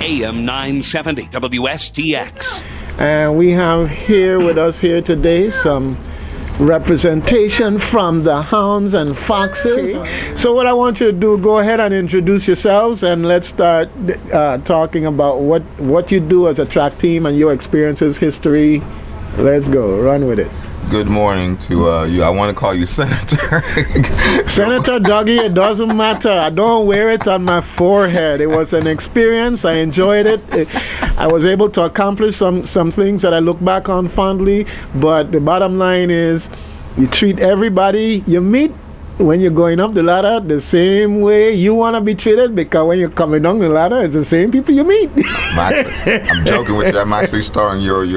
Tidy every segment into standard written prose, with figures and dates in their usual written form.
AM 970 WSTX. And we have here with us here today some representation from the Hounds and Foxes. So what I want you to do, go ahead and introduce yourselves, and let's start talking about what you do as a track team and your experiences, history. Let's go, run with it. Good morning to you. I want to call you Senator. Senator Dougie, it doesn't matter. I don't wear it on my forehead. It was an experience. I enjoyed it. I was able to accomplish some things that I look back on fondly. But the bottom line is, you treat everybody you meet when you're going up the ladder the same way you want to be treated, because when you're coming down the ladder, it's the same people you meet. I'm joking with you. I'm actually starting your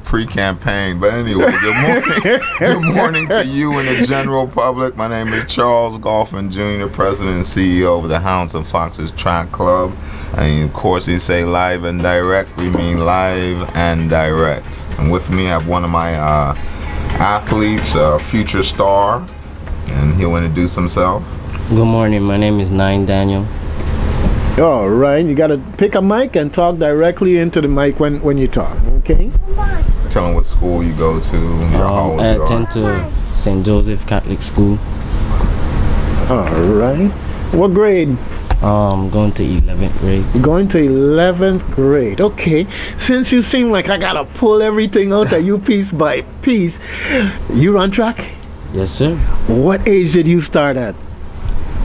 pre-campaign. But anyway, good morning. Good morning to you and the general public. My name is Charles Golphin Jr., President and CEO of the Hounds and Foxes Track Club. And of course, you say live and direct. We mean live and direct. And with me, I have one of my athletes, future star, and he'll introduce himself. Good morning, my name is Nine Daniel. All right, you got to pick a mic and talk directly into the mic when you talk, okay? Tell him what school you go to, how old I you are. attend to St. Joseph Catholic School. All right. What grade? Going to 11th grade. Going to 11th grade. Okay. Since you seem like I got to pull everything out of you piece by piece, you run track? Yes, sir. What age did you start at?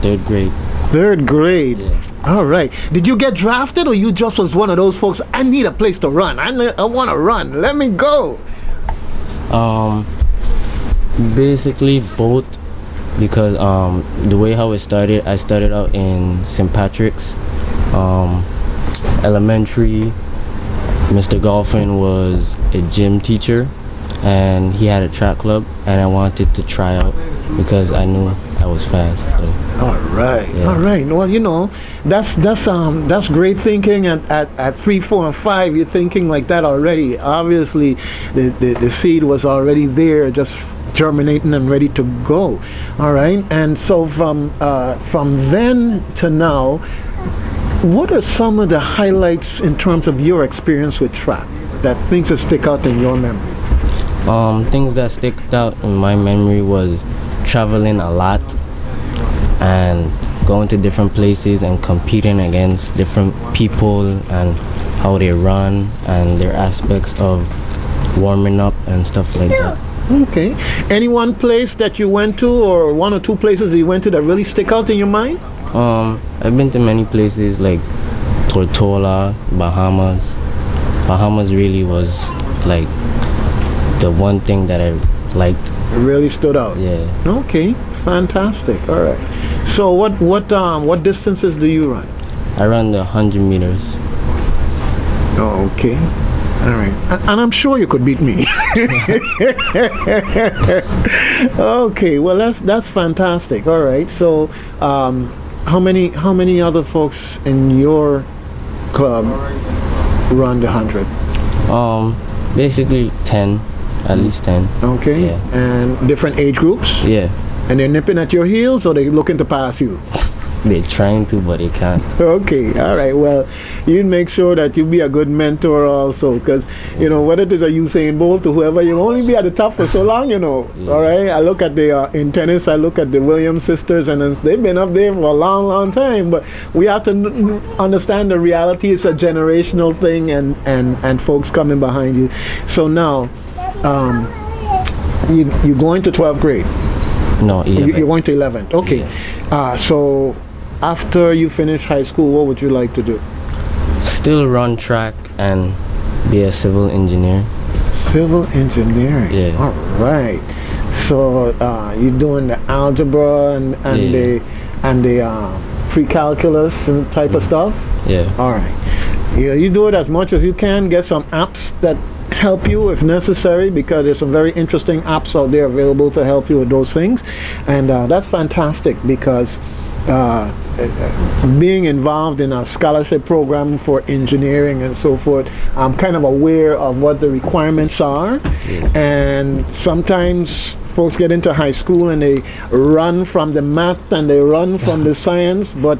3rd grade. 3rd grade. Yeah. All right. Did you get drafted, or you just was one of those folks, I need a place to run. I want to run. Let me go. Basically both, because the way how it started, I started out in St. Patrick's elementary. Mr. Golphin was a gym teacher, and he had a track club, and I wanted to try out because I knew I was fast. So. All right, yeah. All right. Well, you know, that's great thinking. At 3, 4, and 5, you're thinking like that already. Obviously, the seed was already there, just germinating and ready to go. All right. And so from then to now, what are some of the highlights in terms of your experience with track, that things that stick out in your memory? Things that stick out in my memory was traveling a lot and going to different places and competing against different people and how they run and their aspects of warming up and stuff like that. Okay. Any one place that you went to, or 1 or 2 places that you went to, that really stick out in your mind? I've been to many places like Tortola, Bahamas. Bahamas really was like the one thing that I liked. It really stood out. Yeah. Okay, fantastic. All right. So what distances do you run? I run the 100 meters. Oh, okay. All right. And I'm sure you could beat me. Okay. Well, that's fantastic. All right. So, how many other folks in your club run the 100? Basically 10. At least 10. Okay. Yeah. And different age groups? Yeah. And they're nipping at your heels, or they're looking to pass you? They're trying to, but they can't. Okay. All right. Well, you make sure that you be a good mentor also, because, you know, whether it is a Usain Bolt or whoever, you only be at the top for so long, you know. Yeah. All right. I look at in tennis, I look at the Williams sisters, and they've been up there for a long, long time. But we have to understand the reality. It's a generational thing, and folks coming behind you. So now, you're going to 12th grade? No, 11th. You're going to 11th. Okay. Yeah. So after you finish high school, what would you like to do? Still run track and be a civil engineer. Civil engineering. Yeah. All right. So you're doing the algebra and the pre-calculus and type of stuff? Yeah. All right. You do it as much as you can. Get some apps that help you if necessary, because there's some very interesting apps out there available to help you with those things. And that's fantastic, because being involved in a scholarship program for engineering and so forth, I'm kind of aware of what the requirements are. Yeah. And sometimes folks get into high school and they run from the math and they run from the science, but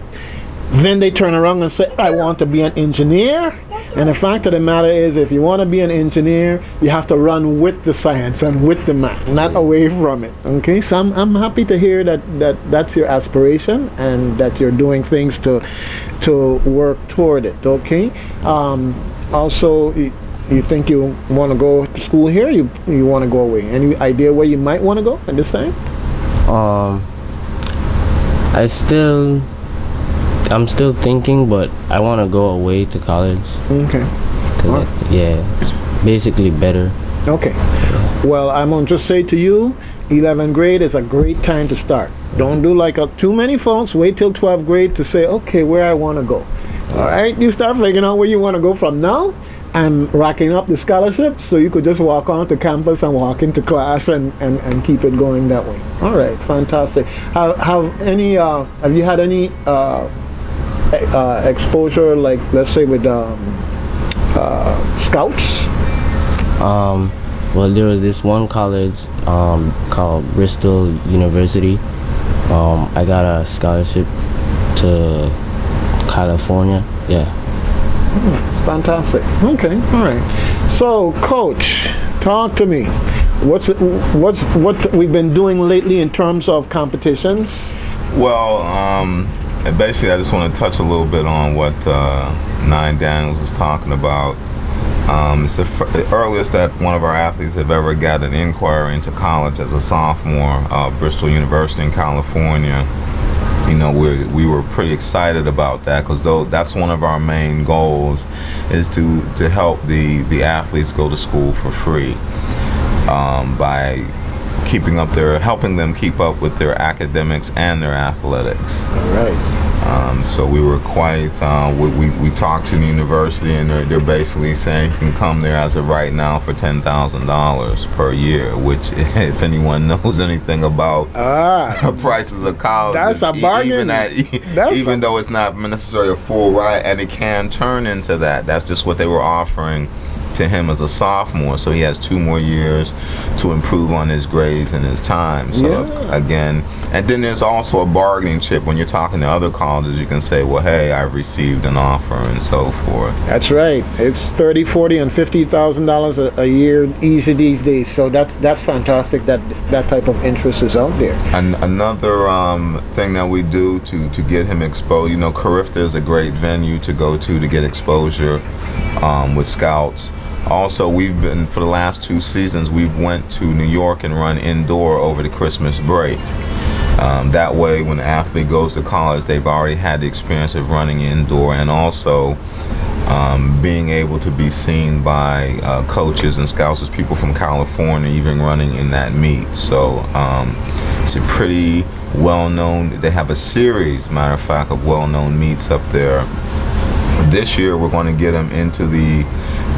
then they turn around and say, I want to be an engineer. And the fact of the matter is, if you want to be an engineer, you have to run with the science and with the math, not away from it. Okay, so I'm happy to hear that's your aspiration and that you're doing things to work toward it. Okay. Also, you think you want to go to school here? You want to go away? Any idea where you might want to go at this time? I'm still thinking, but I want to go away to college. Okay. It's basically better. Okay. Well, I'm going to just say to you, 11th grade is a great time to start. Don't do like too many folks. Wait till 12th grade to say, okay, where I want to go. All right? You start figuring out where you want to go from now and racking up the scholarships so you could just walk onto campus and walk into class and keep it going that way. All right. Fantastic. Have you had any exposure, like let's say with scouts? Well, there was this one college called Bristol University. I got a scholarship to California. Yeah. Fantastic. Okay. All right. So, Coach, talk to me. What we've been doing lately in terms of competitions? Well, basically, I just want to touch a little bit on what Nine Daniels was talking about. It's the earliest that one of our athletes have ever got an inquiry into college as a sophomore, Bristol University in California. You know, we were pretty excited about that because that's one of our main goals is to help the athletes go to school for free by helping them keep up with their academics and their athletics. All right. So we were quite, we talked to the university and they're basically saying you can come there as of right now for $10,000 per year, which if anyone knows anything about prices of college, that's a bargain. Even though it's not necessarily a full ride, and it can turn into that. That's just what they were offering to him as a sophomore, so he has 2 more years to improve on his grades and his time. So again, and then there's also a bargaining chip when you're talking to other colleges. You can say, well, hey, I've received an offer and so forth. That's right. It's $30,000, $40,000, and $50,000 a year easy these days. So that's fantastic that type of interest is out there. And another thing that we do to get him exposed, you know, Carifta is a great venue to go to get exposure with scouts. Also, we've been, for the last 2 seasons, we've went to New York and run indoor over the Christmas break. That way, when the athlete goes to college, they've already had the experience of running indoor and also being able to be seen by coaches and scouts as people from California even running in that meet. So it's a pretty well-known, they have a series, matter of fact, of well-known meets up there. This year, we're going to get them into the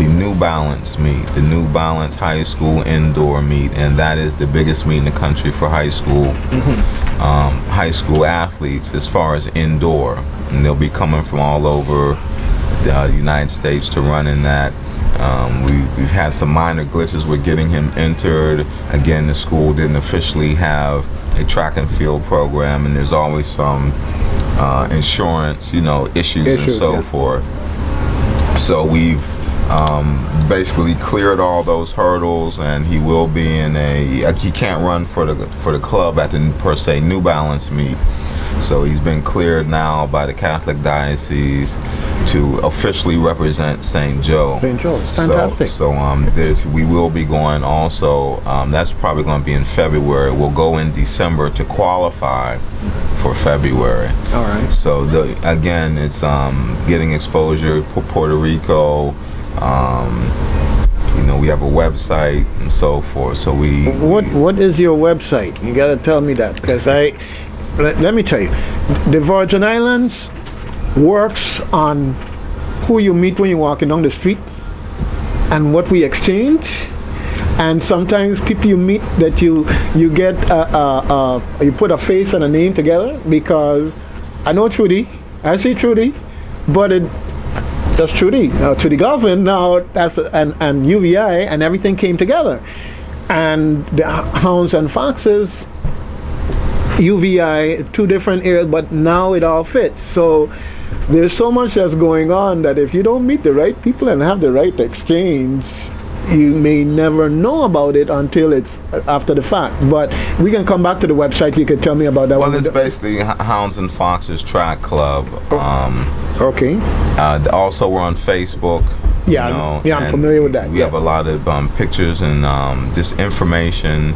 New Balance meet, the New Balance high school indoor meet, and that is the biggest meet in the country for high school athletes as far as indoor. And they'll be coming from all over the United States to run in that. We've had some minor glitches with getting him entered. Again, the school didn't officially have a track and field program, and there's always some insurance, issues and so forth. So we've basically cleared all those hurdles, and he will be in he can't run for the club at the per se New Balance meet. So he's been cleared now by the Catholic Diocese to officially represent St. Joe. St. Joe, fantastic. So we will be going also, that's probably going to be in February. We'll go in December to qualify for February. All right. So again, it's getting exposure to Puerto Rico. We have a website and so forth. So What is your website? You got to tell me that, because let me tell you, the Virgin Islands works on who you meet when you're walking down the street and what we exchange. And sometimes people you meet that you get you put a face and a name together, because I know Trudy, I see Trudy, but that's Trudy Golfin now, and UVI, and everything came together. And the Hounds and Foxes UVI, 2 different areas, but now it all fits. So there's so much that's going on that if you don't meet the right people and have the right exchange, you may never know about it until it's after the fact. But we can come back to the website. You could tell me about that. Well, it's basically Hounds and Foxes Track Club. Okay. Also, we're on Facebook. Yeah, you know, I'm familiar with that. We have a lot of pictures and this information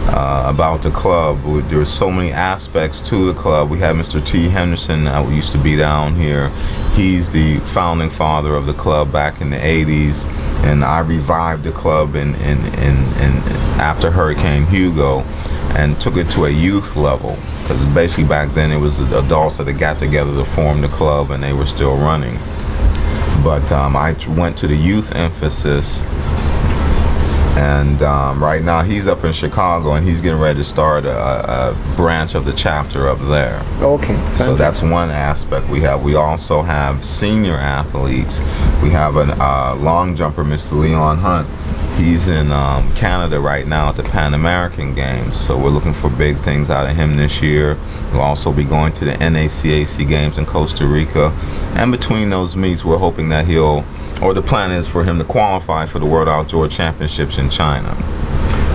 about the club. There's so many aspects to the club. We have Mr. T. Henderson, who used to be down here. He's the founding father of the club back in the 80s, and I revived the club in after Hurricane Hugo and took it to a youth level, because basically back then it was the adults that had got together to form the club and they were still running. But I went to the youth emphasis, and right now he's up in Chicago and he's getting ready to start a branch of the chapter up there. Okay. So that's one aspect we have. We also have senior athletes. We have a long jumper, Mr. Leon Hunt. He's in Canada right now at the Pan American Games, so we're looking for big things out of him this year. We'll also be going to the NACAC Games in Costa Rica, and between those meets, we're hoping that the plan is for him to qualify for the World Outdoor Championships in China.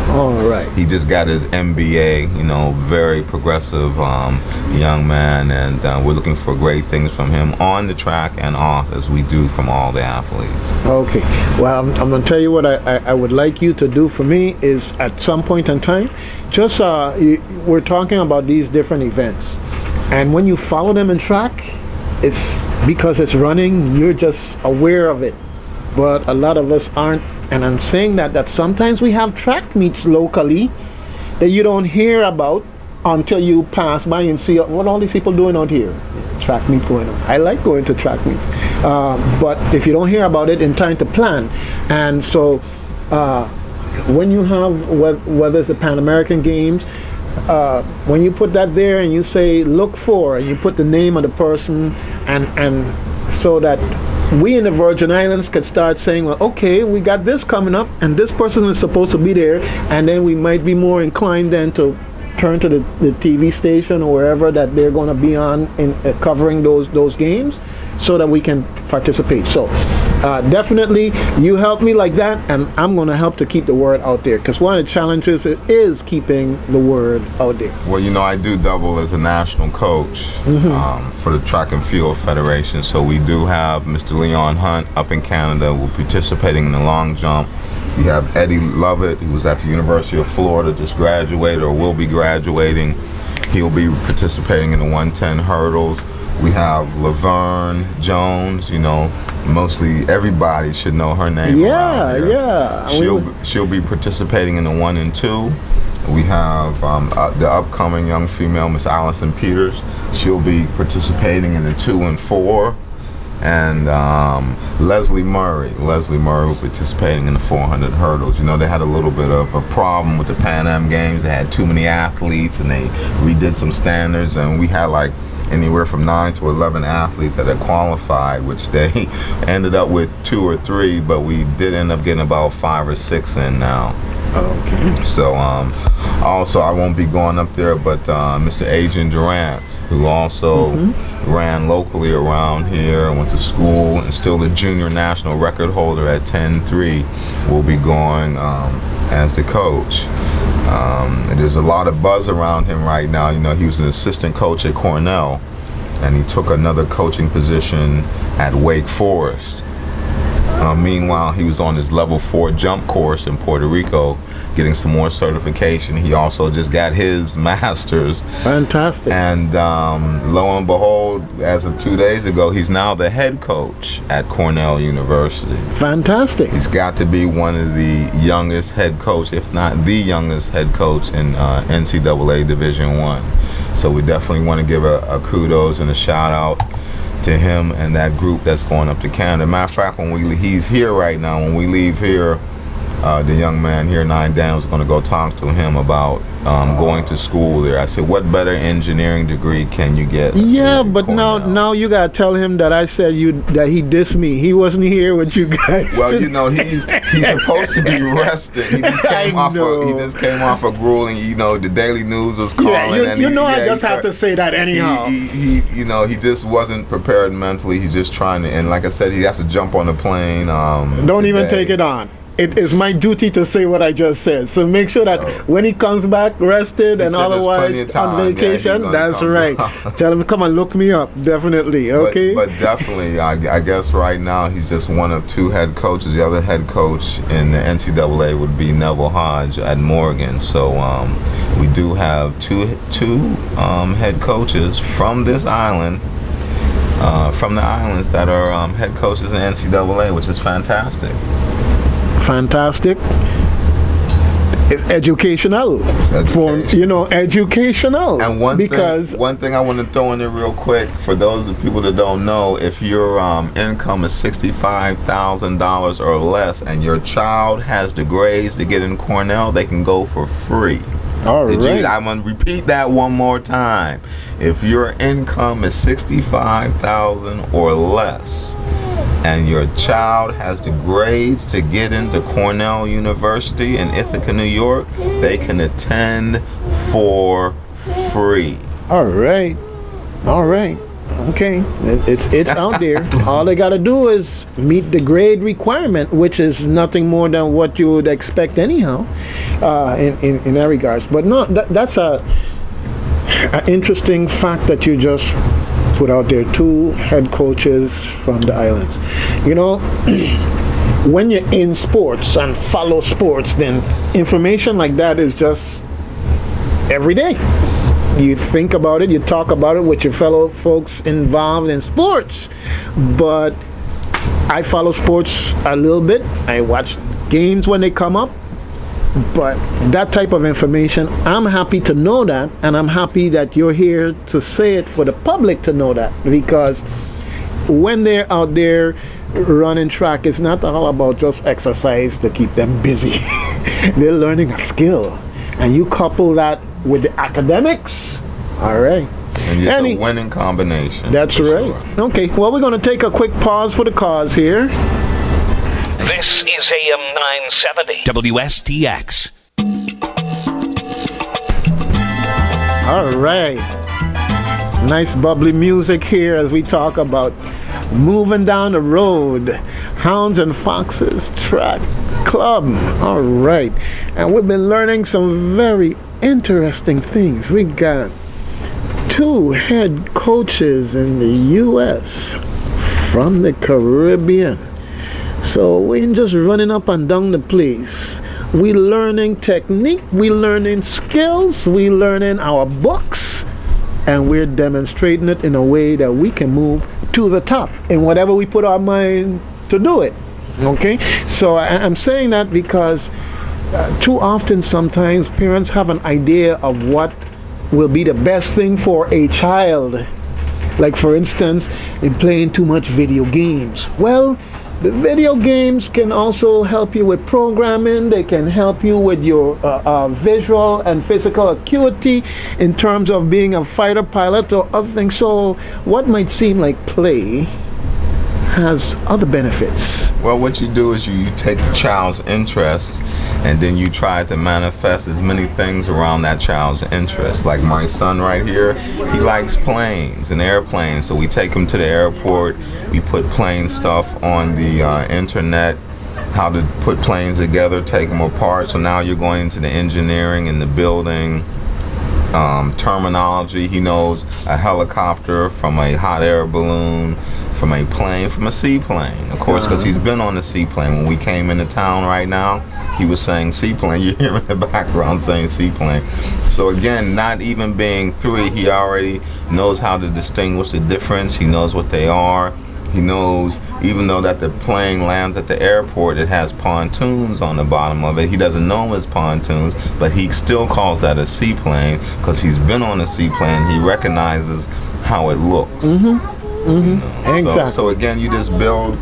All right. He just got his MBA, very progressive young man, and we're looking for great things from him on the track and off, as we do from all the athletes. Okay. Well, I'm going to tell you what I would like you to do for me is at some point in time, just we're talking about these different events, and when you follow them in track, it's because it's running, you're just aware of it, but a lot of us aren't. And I'm saying that sometimes we have track meets locally that you don't hear about until you pass by and see what all these people doing out here. Track meet going on. I like going to track meets. But if you don't hear about it in time to plan. And so when you have, whether it's the Pan American Games, when you put that there and you say look for, and you put the name of the person, and so that we in the Virgin Islands could start saying, well, okay, we got this coming up, and this person is supposed to be there, and then we might be more inclined then to turn to the TV station or wherever that they're going to be on in covering those games, so that we can participate. So definitely, you help me like that, and I'm going to help to keep the word out there, because one of the challenges is keeping the word out there. Well, I do double as a national coach for the Track and Field Federation, so we do have Mr. Leon Hunt up in Canada, will be participating in the long jump. We have Eddie Lovett, who was at the University of Florida, just graduated or will be graduating. He'll be participating in the 110 hurdles. We have Laverne Jones, mostly everybody should know her name around here. Yeah. She'll be participating in the 1 and 2. We have the upcoming young female, Miss Allison Peters. She'll be participating in the 2 and 4. And Leslie Murray will be participating in the 400 hurdles. They had a little bit of a problem with the Pan Am Games. They had too many athletes, and they redid some standards, and we had anywhere from 9 to 11 athletes that had qualified, which they ended up with 2 or 3, but we did end up getting about 5 or 6 in now. Okay. So also I won't be going up there, but Mr. Adrian Durant, who also ran locally around here, went to school, and still the junior national record holder at 10-3, will be going as the coach. There's a lot of buzz around him right now. He was an assistant coach at Cornell, and he took another coaching position at Wake Forest. Meanwhile, he was on his level 4 jump course in Puerto Rico, getting some more certification. He also just got his master's. Fantastic. And lo and behold, as of 2 days ago, he's now the head coach at Cornell University. Fantastic. He's got to be one of the youngest head coach, if not the youngest head coach in NCAA Division I. So we definitely want to give a kudos and a shout out to him and that group that's going up to Canada. Matter of fact, he's here right now. When we leave here, the young man here, 9 Dan, was going to go talk to him about going to school there. I said, what better engineering degree can you get? Yeah, in but Cornell? now you gotta tell him that I said that he dissed me. He wasn't here with you guys. Well, you know, he's supposed to be rested. He just came off a grueling. You know, the Daily News was calling. Yeah, I just have to say that anyhow. He he just wasn't prepared mentally. He's just trying to, and like I said, he has to jump on the plane. Don't even take it on. It is my duty to say what I just said. So make sure that when he comes back rested and otherwise on vacation, that's right. Tell him, come and look me up. Definitely, okay? But definitely, I guess right now he's just one of 2 head coaches. The other head coach in the NCAA would be Neville Hodge at Morgan. So we do have two head coaches from this island, from the islands that are head coaches in NCAA, which is fantastic. Fantastic. It's educational. Educational. And one thing I want to throw in there real quick for those of people that don't know, if your income is $65,000 or less and your child has the grades to get in Cornell, they can go for free. All right. I'm going to repeat that one more time. If your income is $65,000 or less and your child has the grades to get into Cornell University in Ithaca, New York, they can attend for free. All right. Okay. It's out there. All they got to do is meet the grade requirement, which is nothing more than what you would expect anyhow, in that regards. But no, that's an interesting fact that you just put out there. 2 head coaches from the islands. You know, when you're in sports and follow sports, then information like that is just every day. You think about it, you talk about it with your fellow folks involved in sports. But I follow sports a little bit. I watch games when they come up. But that type of information, I'm happy to know that, and I'm happy that you're here to say it for the public to know that, because when they're out there running track, it's not all about just exercise to keep them busy. They're learning a skill, and you couple that with the academics, all right. And it's a winning combination. That's right. Sure. Okay, well, we're going to take a quick pause for the cause here. This is AM 970 WSTX. All right. Nice bubbly music here as we talk about moving down the road. Hounds and Foxes Track Club. All right. And we've been learning some very interesting things. We got 2 head coaches in the U.S. from the Caribbean. So we ain't just running up and down the place. We learning technique, we learning skills, we learning our books, and we're demonstrating it in a way that we can move to the top in whatever we put our mind to do it. Okay? So I'm saying that because too often sometimes parents have an idea of what will be the best thing for a child. Like for instance, in playing too much video games. Well, the video games can also help you with programming. They can help you with your visual and physical acuity in terms of being a fighter pilot or other things. So what might seem like play has other benefits. Well, what you do is you take the child's interest and then you try to manifest as many things around that child's interest. Like my son right here, he likes planes and airplanes, so we take him to the airport, we put plane stuff on the internet, how to put planes together, take them apart. So now you're going into the engineering and the building terminology. He knows a helicopter from a hot air balloon, from a plane, from a seaplane, of course, because he's been on a seaplane. When we came into town right now, he was saying seaplane. You hear him in the background saying seaplane. So again, not even being 3, he already knows how to distinguish the difference. He knows what they are. He knows, even though that the plane lands at the airport, it has pontoons on the bottom of it. He doesn't know it's pontoons, but he still calls that a seaplane because he's been on a seaplane. He recognizes how it looks. Mm-hmm. Mm-hmm. You know? Exactly. So again, you just build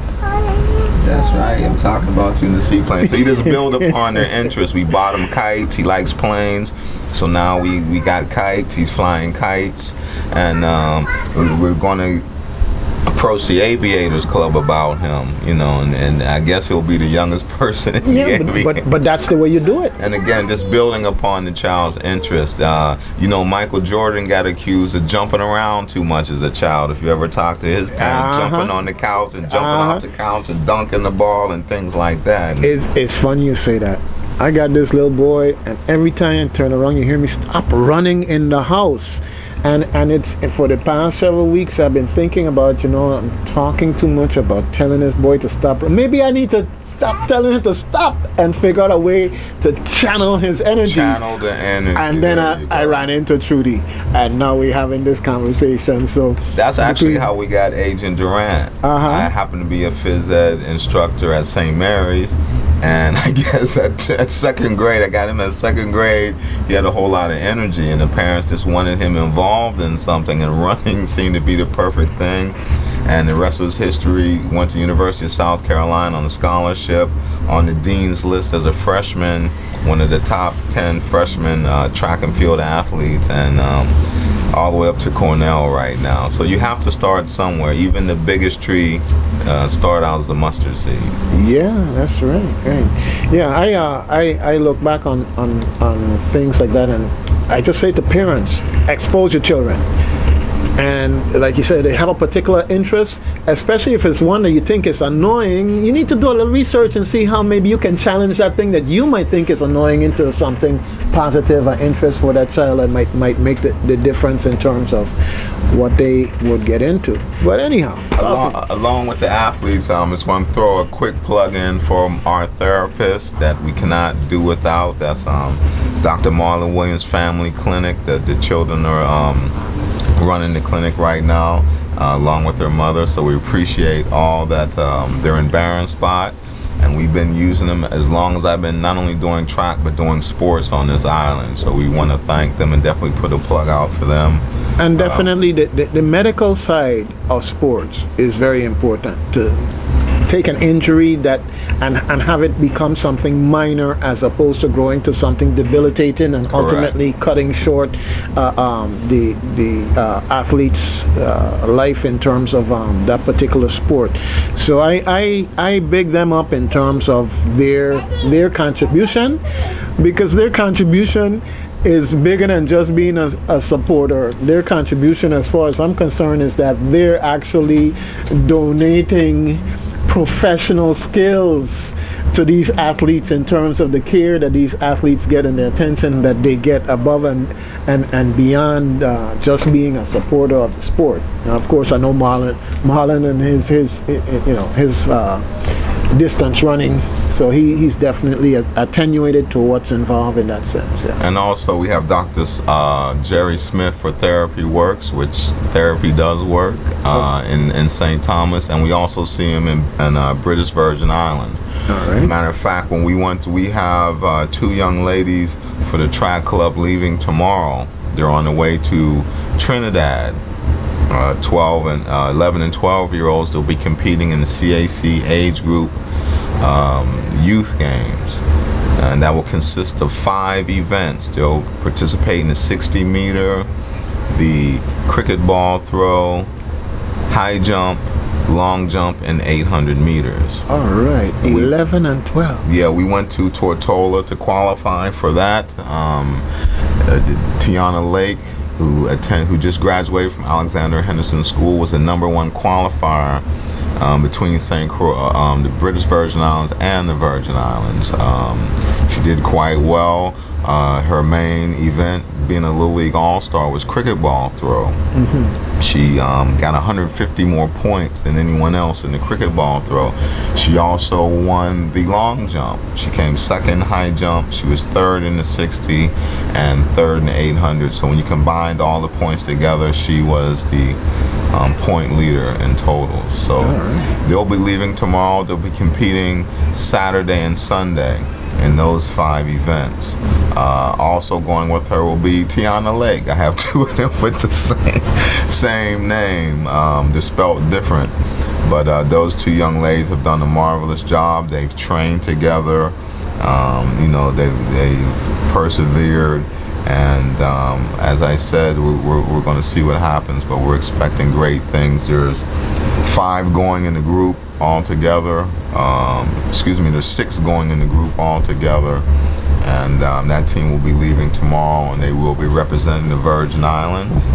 That's right. I'm talking about you in the seaplane. So you just build upon their interest. We bought him kites. He likes planes. So now we got kites. He's flying kites. And we're going to approach the Aviators Club about him, and I guess he'll be the youngest person in the Aviators. But that's the way you do it. And again, just building upon the child's interest. Michael Jordan got accused of jumping around too much as a child. If you ever talk to his parents, jumping on the couch and jumping off the couch and dunking the ball and things like that. It's funny you say that. I got this little boy, and every time I turn around, you hear me stop running in the house. And it's for the past several weeks I've been thinking about, I'm talking too much about telling this boy to stop. Maybe I need to stop telling him to stop and figure out a way to channel his energy. Channel the energy. And then I ran into Trudy, and now we're having this conversation. So that's actually how we got Agent Durant. I happen to be a phys ed instructor at St. Mary's, and I guess at second grade, I got him at second grade. He had a whole lot of energy, and the parents just wanted him involved in something, and running seemed to be the perfect thing. And the rest was history. Went to University of South Carolina on a scholarship, on the dean's list as a freshman, one of the top 10 freshman track and field athletes, and all the way up to Cornell right now. So you have to start somewhere. Even the biggest tree start out as a mustard seed. Yeah, that's right. Yeah, I look back on things like that, and I just say to parents, expose your children. And like you said, they have a particular interest, especially if it's one that you think is annoying. You need to do a little research and see how maybe you can challenge that thing that you might think is annoying into something positive or interest for that child that might make the difference in terms of what they would get into. But anyhow, along with the athletes, I just want to throw a quick plug in for our therapist that we cannot do without. That's Dr. Marlon Williams Family Clinic. The children are running the clinic right now, along with their mother. So we appreciate all that. They're in Barron Spot, and we've been using them as long as I've been not only doing track but doing sports on this island. So we want to thank them and definitely put a plug out for them. And definitely the medical side of sports is very important, to take an injury and have it become something minor as opposed to growing to something debilitating and ultimately cutting short the athlete's life in terms of that particular sport. So I big them up in terms of their contribution, because their contribution is bigger than just being a supporter. Their contribution, as far as I'm concerned, is that they're actually donating professional skills to these athletes in terms of the care that these athletes get and the attention that they get above and beyond just being a supporter of the sport. Now, of course, I know Marlon and his distance running, so he's definitely attenuated to what's involved in that sense. Yeah. And also we have Dr. Jerry Smith for Therapy Works, which therapy does work in St. Thomas, and we also see him in British Virgin Islands. All right. Matter of fact, when we have two young ladies for the track club leaving tomorrow. They're on the way to Trinidad. 11 and 12-year-olds. They'll be competing in the CAC age group youth games, and that will consist of 5 events. They'll participate in the 60-meter, the cricket ball throw, high jump, long jump, and 800 meters. All right, 11 and 12. Yeah, we went to Tortola to qualify for that. Tiana Lake, who just graduated from Alexander Henderson School, was the #1 qualifier between the British Virgin Islands and the Virgin Islands. She did quite well. Her main event, being a Little League All-Star, was cricket ball throw. Mm-hmm. She got 150 more points than anyone else in the cricket ball throw. She also won the long jump. She came second high jump. She was third in the 60 and third in the 800. So when you combined all the points together, she was the point leader in total. So they'll be leaving tomorrow. They'll be competing Saturday and Sunday in those 5 events. Also going with her will be Tiana Lake. I have 2 of them with the same name. They're spelled different. But those two young ladies have done a marvelous job. They've trained together. They've persevered. And as I said, we're going to see what happens, but we're expecting great things. There's 5 going in the group altogether. There's 6 going in the group altogether. And that team will be leaving tomorrow, and they will be representing the Virgin Islands.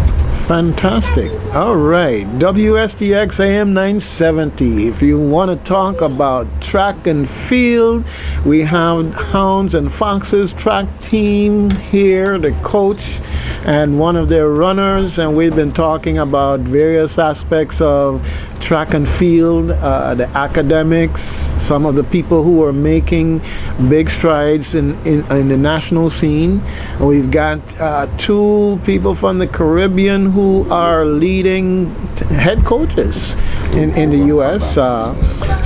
Fantastic. All right. WSTX AM 970. If you want to talk about track and field, we have Hounds and Foxes track team here, the coach and one of their runners, and we've been talking about various aspects of track and field, the academics, some of the people who are making big strides in the national scene. We've got 2 people from the Caribbean who are leading head coaches in the U.S.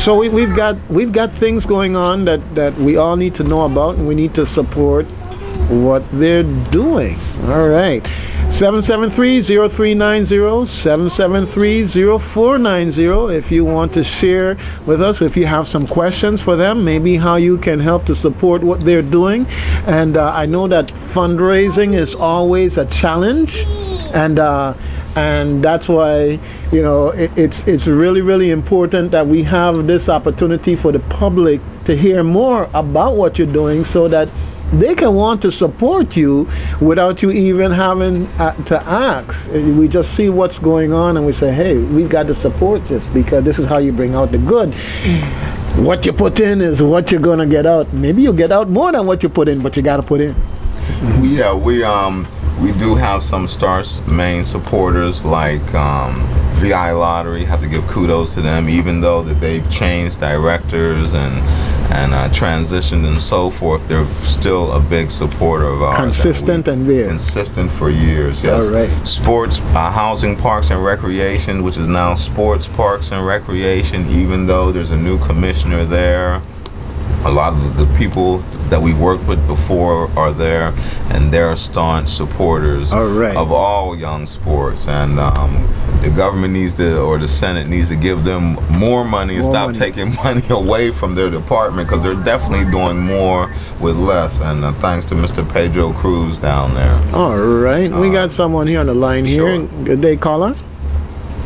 So we've got things going on that we all need to know about, and we need to support what they're doing. All right. 773-0390, 773-0490. If you want to share with us, if you have some questions for them, maybe how you can help to support what they're doing. And I know that fundraising is always a challenge, and that's why it's really, really important that we have this opportunity for the public to hear more about what you're doing, so that they can want to support you without you even having to ask. We just see what's going on and we say, hey, we've got to support this, because this is how you bring out the good. What you put in is what you're going to get out. Maybe you'll get out more than what you put in, but you got to put in. Yeah, we do have some Stars main supporters like VI Lottery. Have to give kudos to them, even though that they've changed directors and transitioned and so forth. They're still a big supporter of ours. Consistent and there. Consistent for years, yes. All right. Sports, Housing, Parks, and Recreation, which is now Sports, Parks, and Recreation, even though there's a new commissioner there. A lot of the people that we worked with before are there, and they're staunch supporters of all young sports. And the government needs to, or the Senate needs to give them more money and stop taking money away from their department, because they're definitely doing more with less. And thanks to Mr. Pedro Cruz down there. All right. We got someone here on the line here. Good day, caller.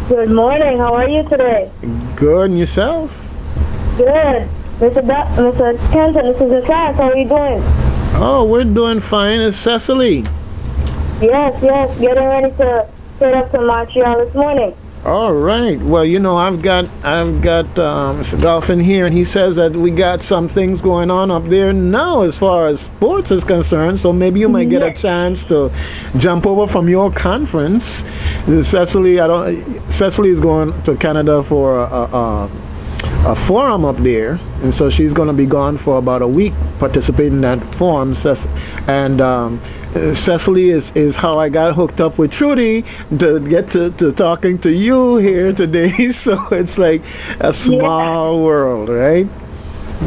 Good morning. How are you today? Good. And yourself? Good. Mr. Kenton, this is Class. How are you doing? Oh, we're doing fine. It's Cecily. Yes. Getting ready to set up to Montreal this morning. All right. Well, I've got Mr. Dolphin here, and he says that we got some things going on up there now as far as sports is concerned. So maybe you might get a chance to jump over from your conference. Cecily is going to Canada for a forum up there, and so she's going to be gone for about a week participating in that forum. And Cecily is how I got hooked up with Trudy to get to talking to you here today. So it's like a small world, right?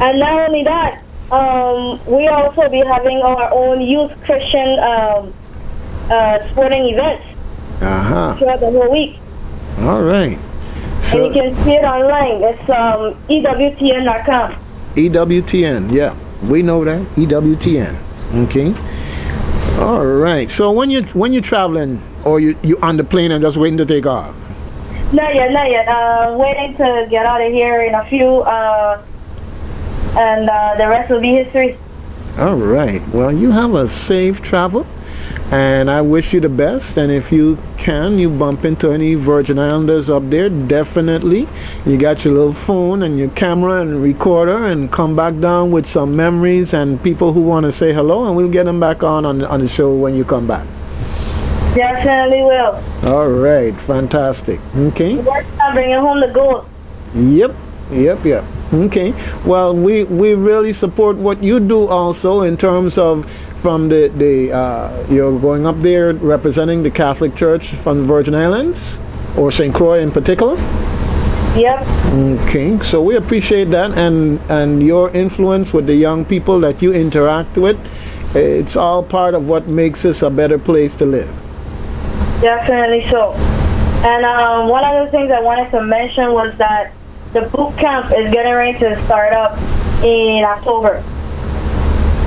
And not only that, we also be having our own youth Christian sporting events throughout the whole week. All right. So, and you can see it online. It's EWTN.com. EWTN, yeah. We know that. EWTN. Okay. All right. So when you're traveling, or you on the plane and just waiting to take off? Not yet. Waiting to get out of here in a few, and the rest will be history. All right. Well, you have a safe travel, and I wish you the best. And if you can, you bump into any Virgin Islanders up there, definitely. You got your little phone and your camera and recorder, and come back down with some memories and people who want to say hello, and we'll get them back on the show when you come back. Definitely will. All right. Fantastic. Okay. I'm bringing home the gold. Yep. Okay. Well, we really support what you do also in terms of from the you're going up there representing the Catholic Church from the Virgin Islands, or St. Croix in particular. Yep. Okay. So we appreciate that, and your influence with the young people that you interact with. It's all part of what makes this a better place to live. Definitely so. And one of the things I wanted to mention was that the boot camp is getting ready to start up in October.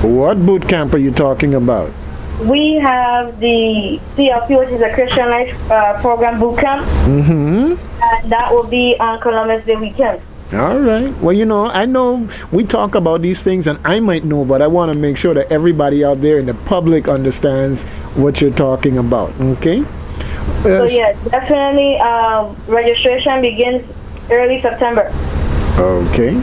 What boot camp are you talking about? We have the CLP, which is a Christian Life Program boot camp, and that will be on Columbus Day weekend. All right. Well, you know, I know we talk about these things, and I might know, but I want to make sure that everybody out there in the public understands what you're talking about. Okay? So yeah, definitely registration begins early September. Okay.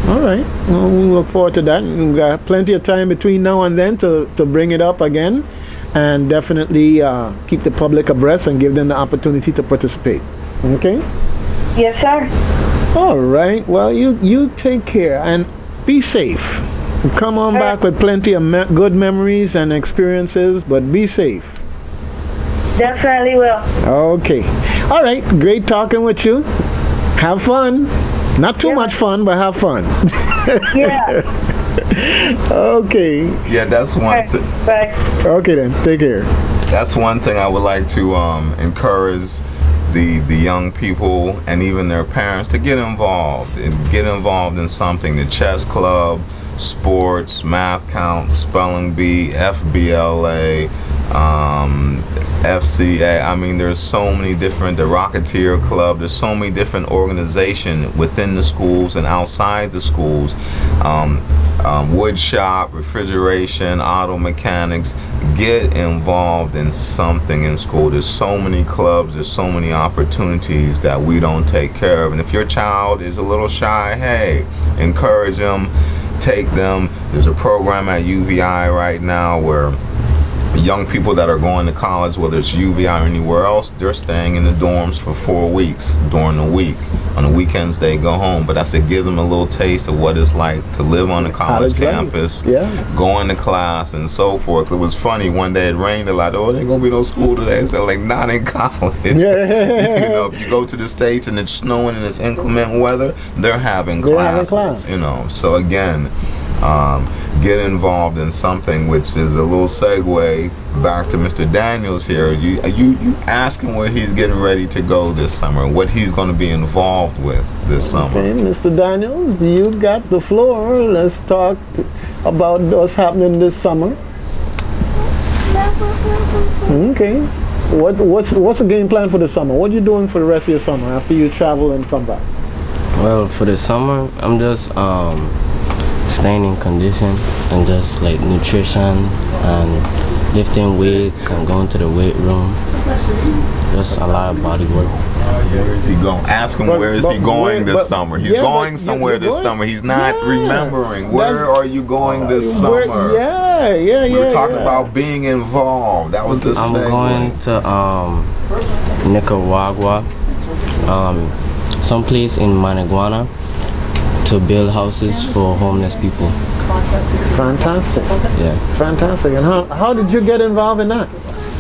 All right. Well, we look forward to that. We've got plenty of time between now and then to bring it up again, and definitely keep the public abreast and give them the opportunity to participate. Okay? Yes, sir. All right. Well, you take care and be safe. Come on back with plenty of good memories and experiences, but be safe. Definitely will. Okay. All right. Great talking with you. Have fun. Not too much fun, but have fun. Yeah. Okay. Yeah, that's one thing. Bye. Okay then. Take care. That's one thing I would like to encourage the young people and even their parents to get involved in something. The chess club, sports, math count, spelling bee, FBLA, FCA. I mean, there's so many different, the Rocketeer Club, there's so many different organizations within the schools and outside the schools. Wood shop, refrigeration, auto mechanics. Get involved in something in school. There's so many clubs, there's so many opportunities that we don't take care of. And if your child is a little shy, hey, encourage them, take them. There's a program at UVI right now where young people that are going to college, whether it's UVI or anywhere else, they're staying in the dorms for 4 weeks during the week. On the weekends, they go home. But that's to give them a little taste of what it's like to live on a college campus, going to class, and so forth. It was funny. One day it rained a lot. Oh, there ain't going to be no school today. So, like, not in college. You know, if you go to the States and it's snowing and it's inclement weather, they're having classes. You know, so again, get involved in something, which is a little segue back to Mr. Daniels here. You ask him where he's getting ready to go this summer, what he's going to be involved with this summer. Okay, Mr. Daniels, you got the floor. Let's talk about what's happening this summer. Okay. What's the game plan for the summer? What are you doing for the rest of your summer after you travel and come back? Well, for the summer, I'm just staying in condition and just like nutrition and lifting weights and going to the weight room. Just a lot of body work. Where is he going? Ask him where is he going this summer. He's going somewhere this summer. He's not remembering. Where are you going this summer? We were talking about being involved. That was the I'm segue. going to Nicaragua, someplace in Managua, to build houses for homeless people. Fantastic. Yeah. Fantastic. And how did you get involved in that?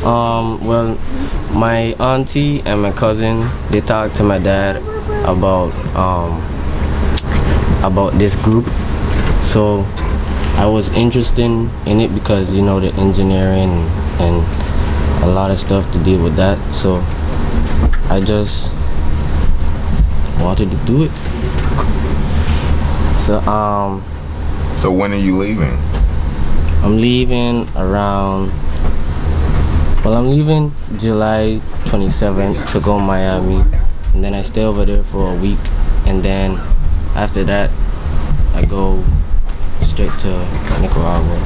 Well, my auntie and my cousin, they talked to my dad about this group. So I was interested in it because, you know, the engineering and a lot of stuff to deal with that. So I just wanted to do it. So when are you leaving? I'm leaving I'm leaving July 27th to go to Miami, and then I stay over there for a week, and then after that I go straight to Nicaragua.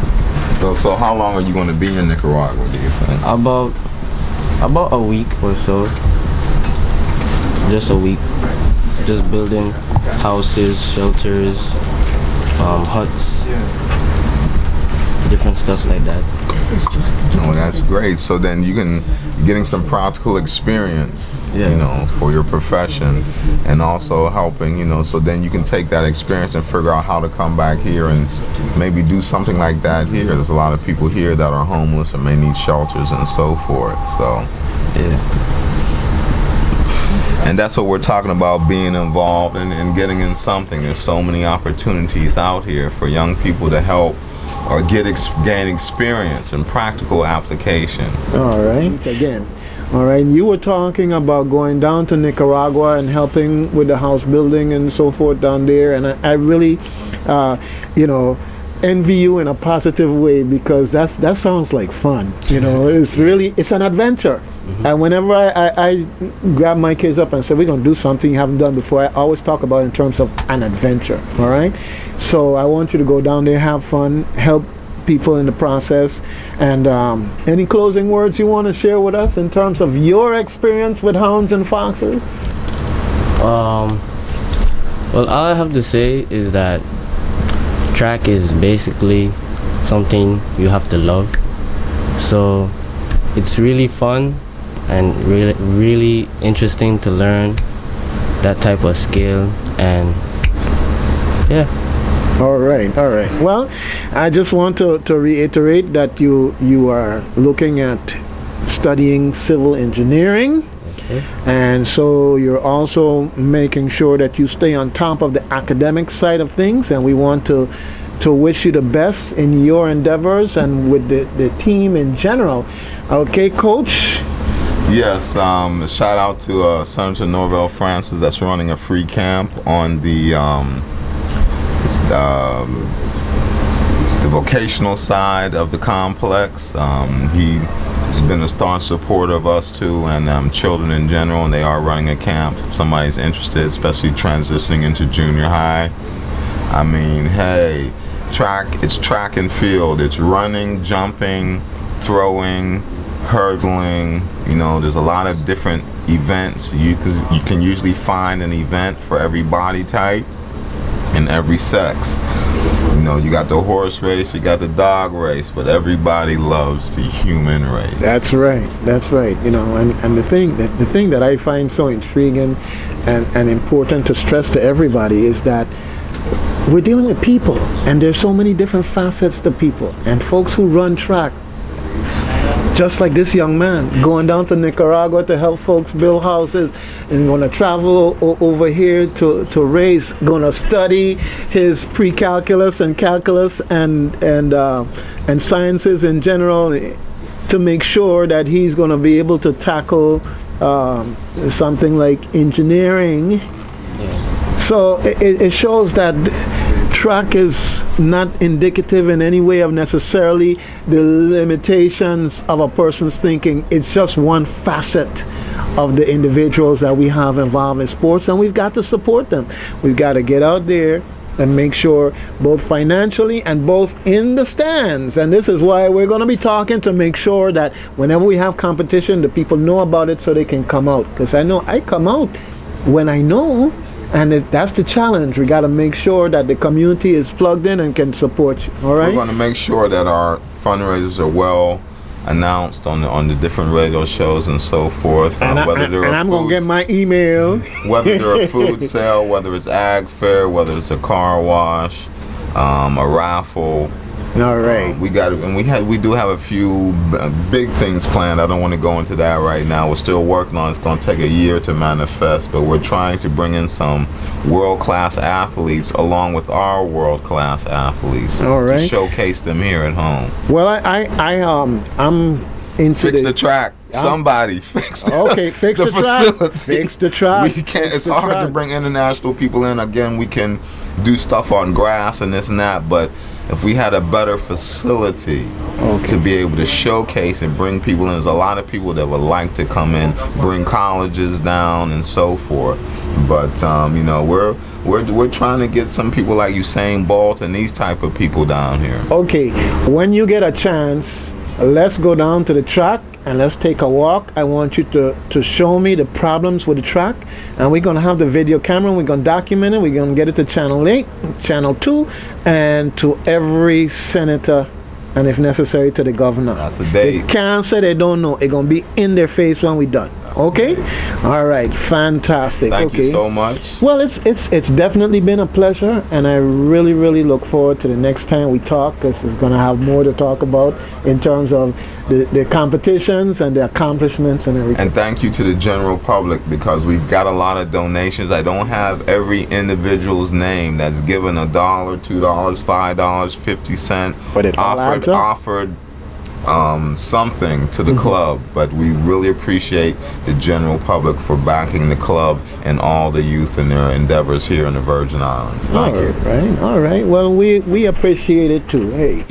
So how long are you going to be in Nicaragua, do you think? About a week or so. Just a week. Just building houses, shelters, huts, different stuff like that. Oh, that's great. So then you're getting some practical experience, you know, for your profession, and also helping, you know, so then you can take that experience and figure out how to come back here and maybe do something like that here. There's a lot of people here that are homeless and may need shelters and so forth. So and that's what we're talking about, being involved and getting in something. There's so many opportunities out here for young people to help or gain experience and practical application. All right. Again, All right. You were talking about going down to Nicaragua and helping with the house building and so forth down there, and I really, you know, envy you in a positive way, because that sounds like fun. You know, it's an adventure. And whenever I grab my kids up and say we're gonna do something you haven't done before, I always talk about it in terms of an adventure. All right. So I want you to go down there, have fun, help people in the process. And any closing words you want to share with us in terms of your experience with Hounds and Foxes? Well, all I have to say is that track is basically something you have to love. So it's really fun and really interesting to learn that type of skill, and yeah. All right. Well, I just want to reiterate that you are looking at studying civil engineering. And so you're also making sure that you stay on top of the academic side of things, and we want to wish you the best in your endeavors and with the team in general. Okay, Coach? Yes, shout out to Senator Norvell Francis that's running a free camp on the vocational side of the complex. He's been a staunch supporter of us too, and children in general, and they are running a camp if somebody's interested, especially transitioning into junior high. I mean, hey, it's track and field. It's running, jumping, throwing, hurdling. You know, there's a lot of different events. You can usually find an event for every body type and every sex. You know, you got the horse race, you got the dog race, but everybody loves the human race. That's right. You know, and the thing that I find so intriguing and important to stress to everybody is that we're dealing with people, and there's so many different facets to people. And folks who run track, just like this young man going down to Nicaragua to help folks build houses, and going to travel over here to race, going to study his pre-calculus and calculus and sciences in general to make sure that he's going to be able to tackle something like engineering. So it shows that track is not indicative in any way of necessarily the limitations of a person's thinking. It's just one facet of the individuals that we have involved in sports, and we've got to support them. We've got to get out there and make sure, both financially and both in the stands. And this is why we're going to be talking to make sure that whenever we have competition, the people know about it so they can come out. Because I know I come out when I know. And that's the challenge. We got to make sure that the community is plugged in and can support you. All right. We're going to make sure that our fundraisers are well announced on the different radio shows and so forth. And I'm going to get my email. Whether they're a food sale, whether it's ag fair, whether it's a car wash, a raffle. All right. We do have a few big things planned. I don't want to go into that right now. We're still working on it. It's going to take a year to manifest, but we're trying to bring in some world-class athletes along with our world-class athletes to showcase them here at home. Well, I'm into fix the track. Somebody fix the facility. Fix the track. We can't. It's hard to bring international people in. Again, we can do stuff on grass and this and that, but if we had a better facility to be able to showcase and bring people in, there's a lot of people that would like to come in, bring colleges down and so forth. But you know, we're trying to get some people like Usain Bolt and these type of people down here. Okay, when you get a chance, let's go down to the track and let's take a walk. I want you to show me the problems with the track, and we're going to have the video camera, we're going to document it, we're going to get it to Channel 8, Channel 2, and to every senator, and if necessary to the governor. That's a date. They can't say they don't know. It's going to be in their face when we're done. Okay? All right. Fantastic. Thank you so much. Well, it's definitely been a pleasure, and I really look forward to the next time we talk, because it's going to have more to talk about in terms of the competitions and the accomplishments and everything. And thank you to the general public, because we've got a lot of donations. I don't have every individual's name that's given $1, $2, $5, 50 cents, but it all adds up. offered something to the club, but we really appreciate the general public for backing the club and all the youth in their endeavors here in the Virgin Islands. Thank you. All right. Well, we appreciate it too. Hey.